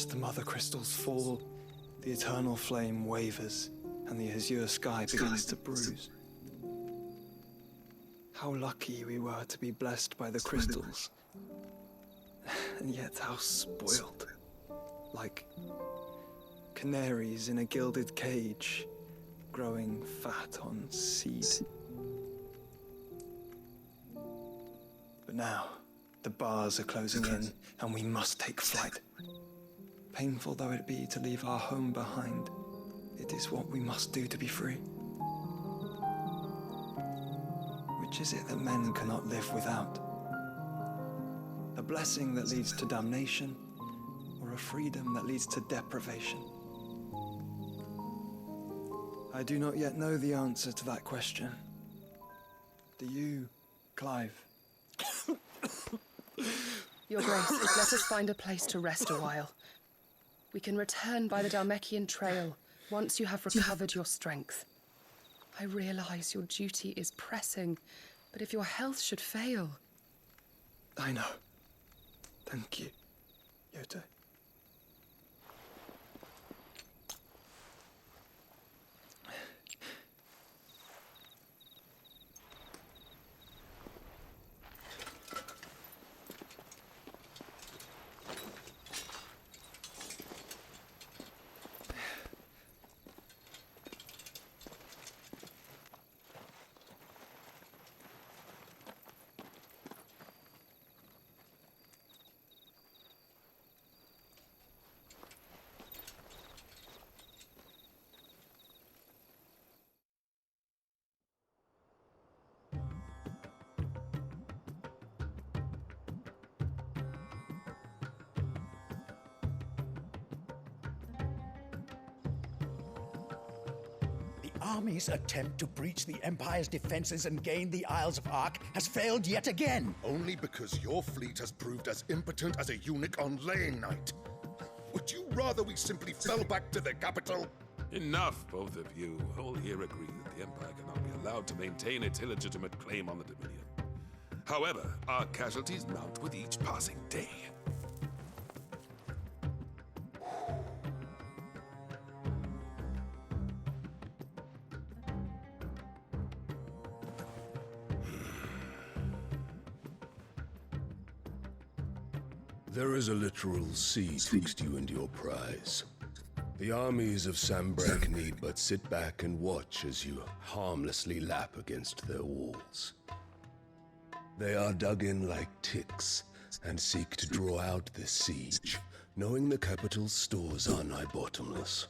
As the mother crystals fall, the eternal flame wavers, and the azure sky begins to bruise. How lucky we were to be blessed by the crystals. And yet how spoiled. Like canaries in a gilded cage, growing fat on seed. But now, the bars are closing in, and we must take flight. Painful though it be to leave our home behind, it is what we must do to be free. Which is it that men cannot live without? A blessing that leads to damnation, or a freedom that leads to deprivation? I do not yet know the answer to that question. Do you, Clive? Your Grace, let us find a place to rest a while. We can return by the Dalmekian trail once you have recovered your strength. I realize your duty is pressing, but if your health should fail... I know. Thank you, Yote. Army's attempt to breach the Empire's defenses and gain the Isles of Ark has failed yet again. Only because your fleet has proved as impotent as a eunuch on laying night. Would you rather we simply fell back to the capital? Enough, both of you. All here agree that the Empire cannot be allowed to maintain its illegitimate claim on the Dominion. However, our casualties mount with each passing day. There is a literal sea twixt you and your prize. The armies of Sambrak need but sit back and watch as you harmlessly lap against their walls. They are dug in like ticks and seek to draw out this siege, knowing the capital's stores are nigh bottomless.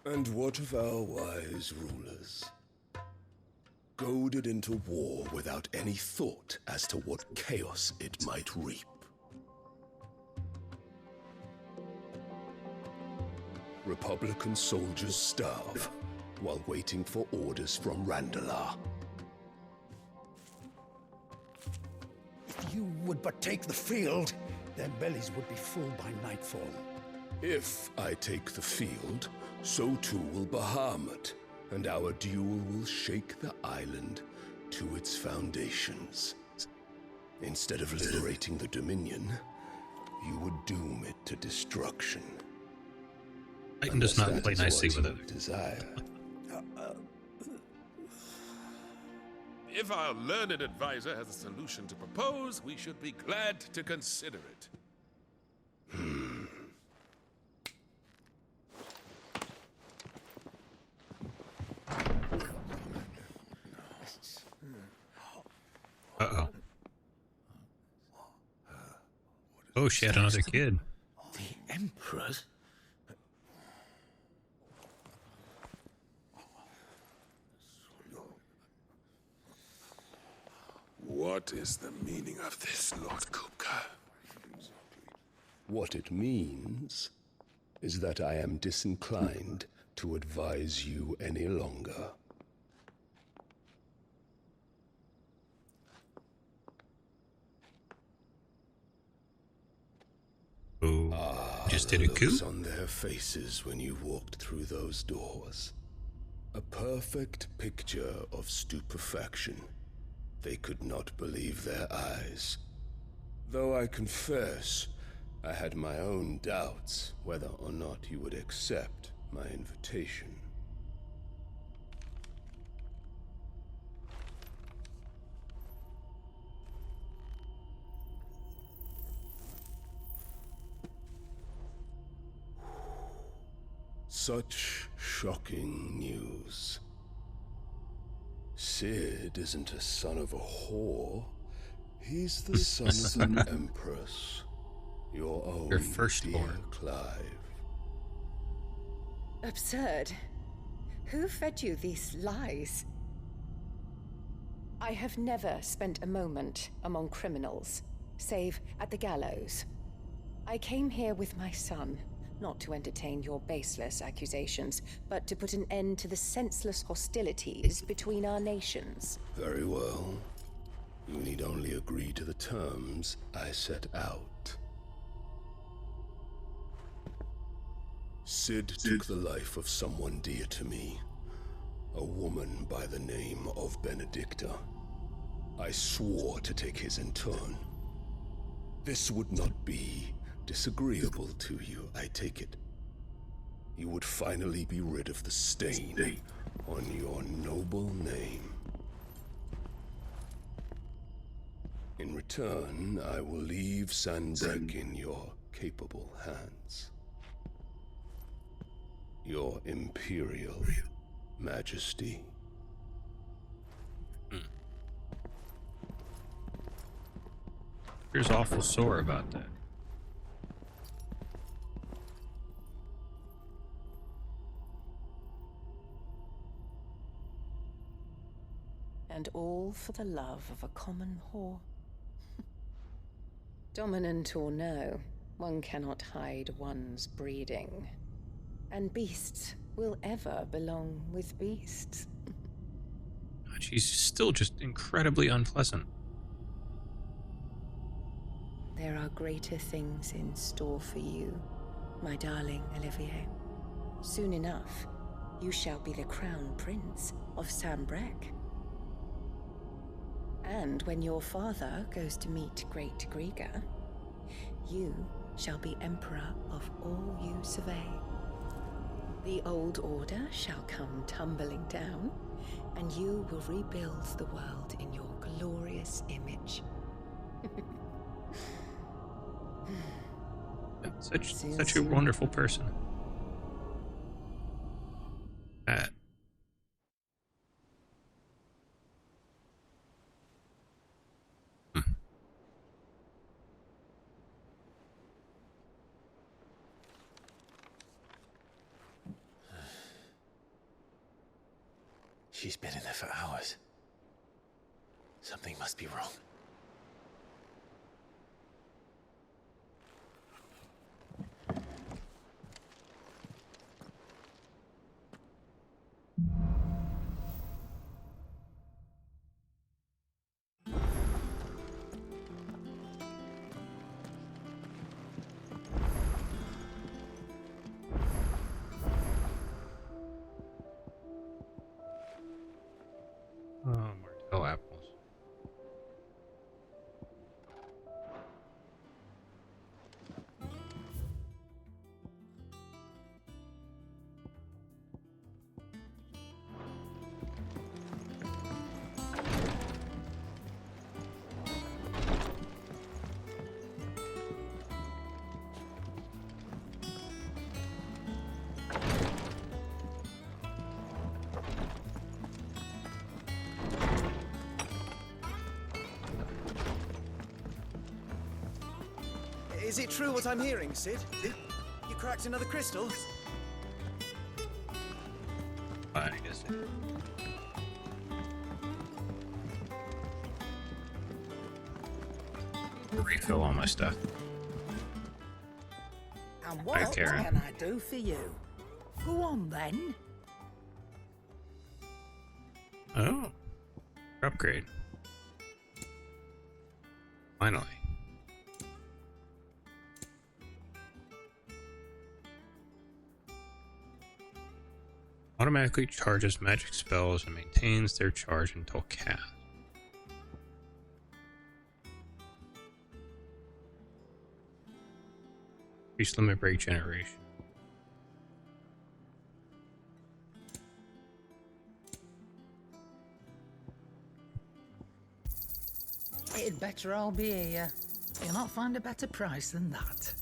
And what of our wise rulers? Goaded into war without any thought as to what chaos it might reap. Republican soldiers starve while waiting for orders from Randalar. If you would but take the field, their bellies would be full by nightfall. If I take the field, so too will Bahamut, and our duel will shake the island to its foundations. Instead of liberating the Dominion, you would doom it to destruction. Titan does not play nicely with it. Desire. If our learned advisor has a solution to propose, we should be glad to consider it. Uh-oh. Oh, she had another kid. The Emperor's? What is the meaning of this, Lord Kupka? What it means is that I am disinclined to advise you any longer. Oh, just did a coup? Looks on their faces when you walked through those doors. A perfect picture of stupefaction. They could not believe their eyes. Though I confess, I had my own doubts whether or not you would accept my invitation. Such shocking news. Sid isn't a son of a whore. He's the son of an empress. Your own Your firstborn. dear Clive. Absurd. Who fed you these lies? I have never spent a moment among criminals, save at the gallows. I came here with my son, not to entertain your baseless accusations, but to put an end to the senseless hostilities between our nations. Very well. You need only agree to the terms I set out. Sid took the life of someone dear to me, a woman by the name of Benedicta. I swore to take his in turn. This would not be disagreeable to you, I take it. You would finally be rid of the stain on your noble name. In return, I will leave Sanbreque in your capable hands. Your Imperial Majesty. You're awful sore about that. And all for the love of a common whore. Dominant or no, one cannot hide one's breeding. And beasts will ever belong with beasts. She's still just incredibly unpleasant. There are greater things in store for you, my darling Olivier. Soon enough, you shall be the crown prince of Sanbreque. And when your father goes to meet Great Griga, you shall be emperor of all you survey. The old order shall come tumbling down, and you will rebuild the world in your glorious image. Such a wonderful person. She's been in there for hours. Something must be wrong. Martell apples. Is it true what I'm hearing, Sid? You cracked another crystal? I guess. Refill all my stuff. And what else Karen. can I do for you? Go on then. Oh. Upgrade. Finally. Automatically charges magic spells and maintains their charge until cast. Increase limit break generation. It'd better all be here. You'll not find a better price than that.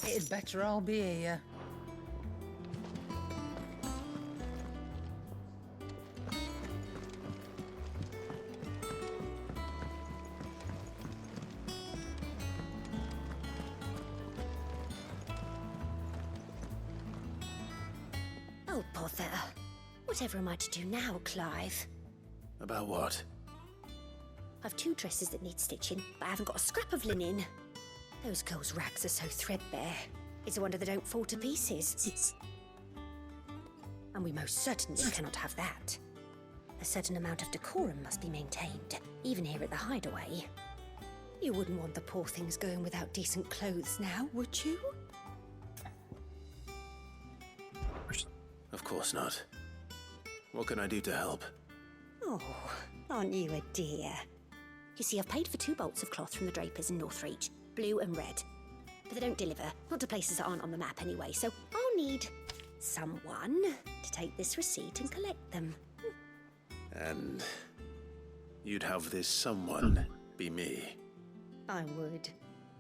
It'd better all be here. Oh, bother. Whatever am I to do now, Clive? About what? I've 2 dresses that need stitching, but I haven't got a scrap of linen. Those girls' rags are so threadbare. It's a wonder they don't fall to pieces. And we most certainly cannot have that. A certain amount of decorum must be maintained, even here at the hideaway. You wouldn't want the poor things going without decent clothes now, would you? Of course not. What can I do to help? Oh, aren't you a dear? You see, I've paid for 2 bolts of cloth from the drapers in Northreach, blue and red. But they don't deliver, not to places that aren't on the map anyway, so I'll need someone to take this receipt and collect them. And you'd have this someone be me. I would.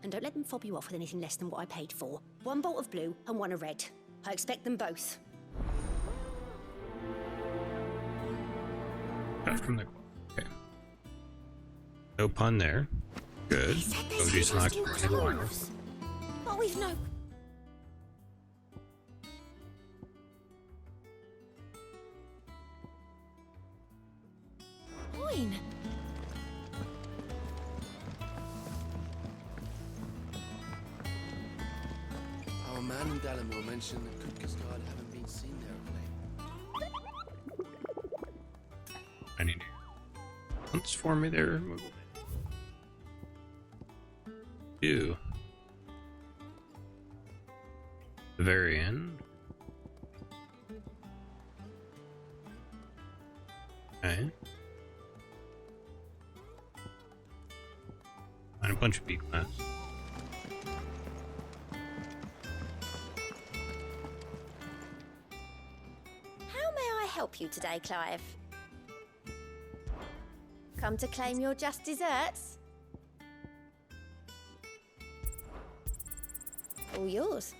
And don't let them fob you off with anything less than what I paid for. 1 bolt of blue and 1 of red. I expect them both. From the okay. No pun there. Good. So just not in a while. But we've no. Coin. Our man in Dallimore mentioned that Kutka's guard haven't been seen there of late. I need to once for me there. Do the very end. Okay. And a bunch of B class. How may I help you today, Clive? Come to claim your just desserts? All yours.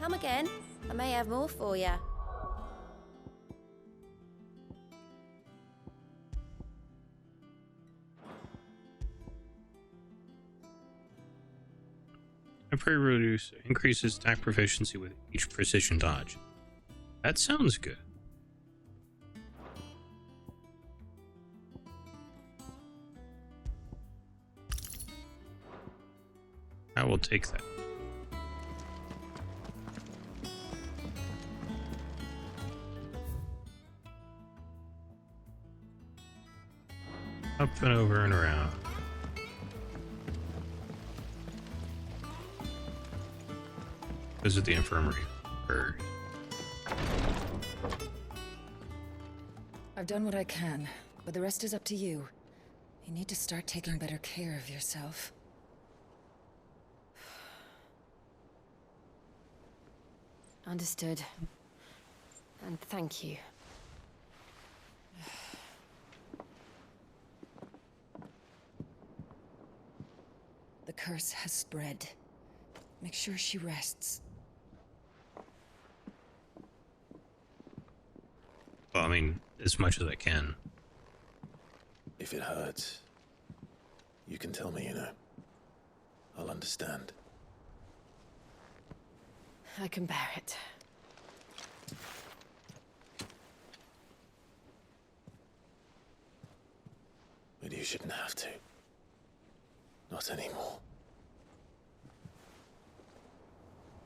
Come again. I may have more for you. Temporary reduce increases attack proficiency with each precision dodge. That sounds good. I will take that. Up and over and around. Visit the infirmary first. I've done what I can, but the rest is up to you. You need to start taking better care of yourself. Understood. And thank you. The curse has spread. Make sure she rests. Well, I mean, as much as I can. If it hurts, you can tell me, you know. I'll understand. I can bear it. But you shouldn't have to. Not anymore.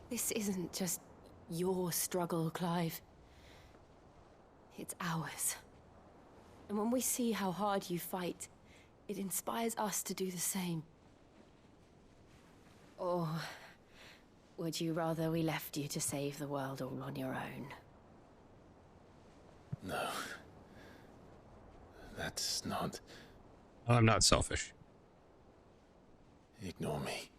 This isn't just your struggle, Clive. It's ours. And when we see how hard you fight, it inspires us to do the same. Or would you rather we left you to save the world all on your own? No. That's not... I'm not selfish. Ignore me.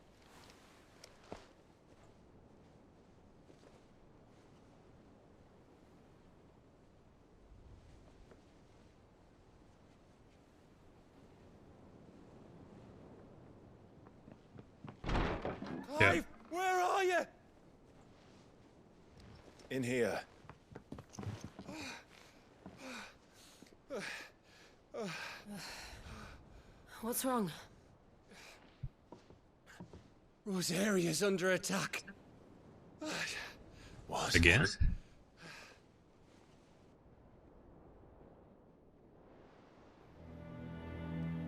Yeah. Where are you? In here. What's wrong? Rosaria's under attack. What? Again?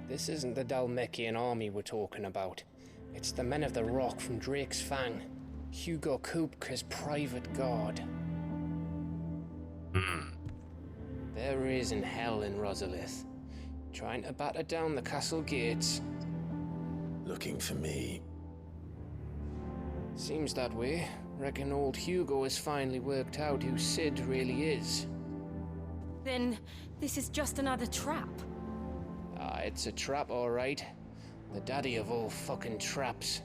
This isn't the Dalmekian army we're talking about. It's the men of the Rock from Drake's Fang. Hugo Kupka's private guard. There is in hell in Rosalith, trying to batter down the castle gates. Looking for me. Seems that way. Reckon old Hugo has finally worked out who Sid really is. Then this is just another trap. Ah, it's a trap, all right. The daddy of all fucking traps.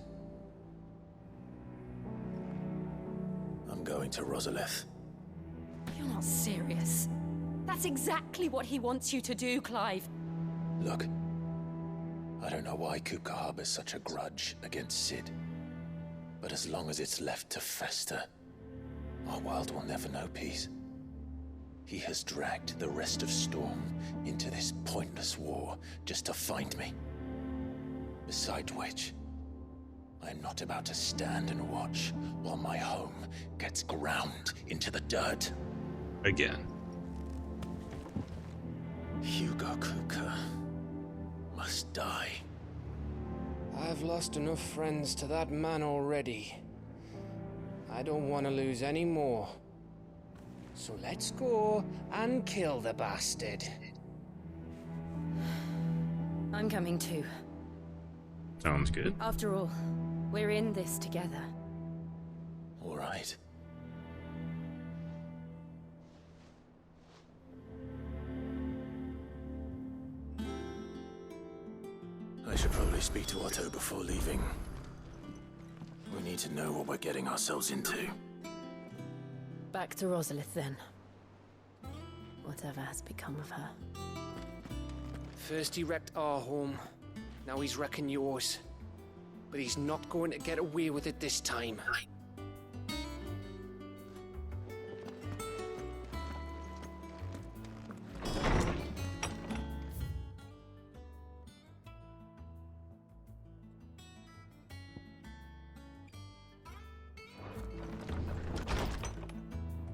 I'm going to Rosalith. You're not serious. That's exactly what he wants you to do, Clive. Look, I don't know why Kupka harbors such a grudge against Sid. But as long as it's left to fester, our world will never know peace. He has dragged the rest of Storm into this pointless war just to find me. Besides which, I am not about to stand and watch while my home gets ground into the dirt. Again. Hugo Kupka must die. I've lost enough friends to that man already. I don't want to lose any more. So let's go and kill the bastard. I'm coming too. Sounds good. After all, we're in this together. All right. I should probably speak to Otto before leaving. We need to know what we're getting ourselves into. Back to Rosalith then. Whatever has become of her. First he wrecked our home, now he's wrecking yours. But he's not going to get away with it this time.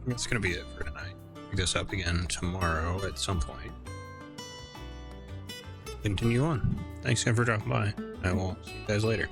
That's gonna be it for tonight. Pick this up again tomorrow at some point. Continue on. Thanks again for dropping by. I will see you guys later.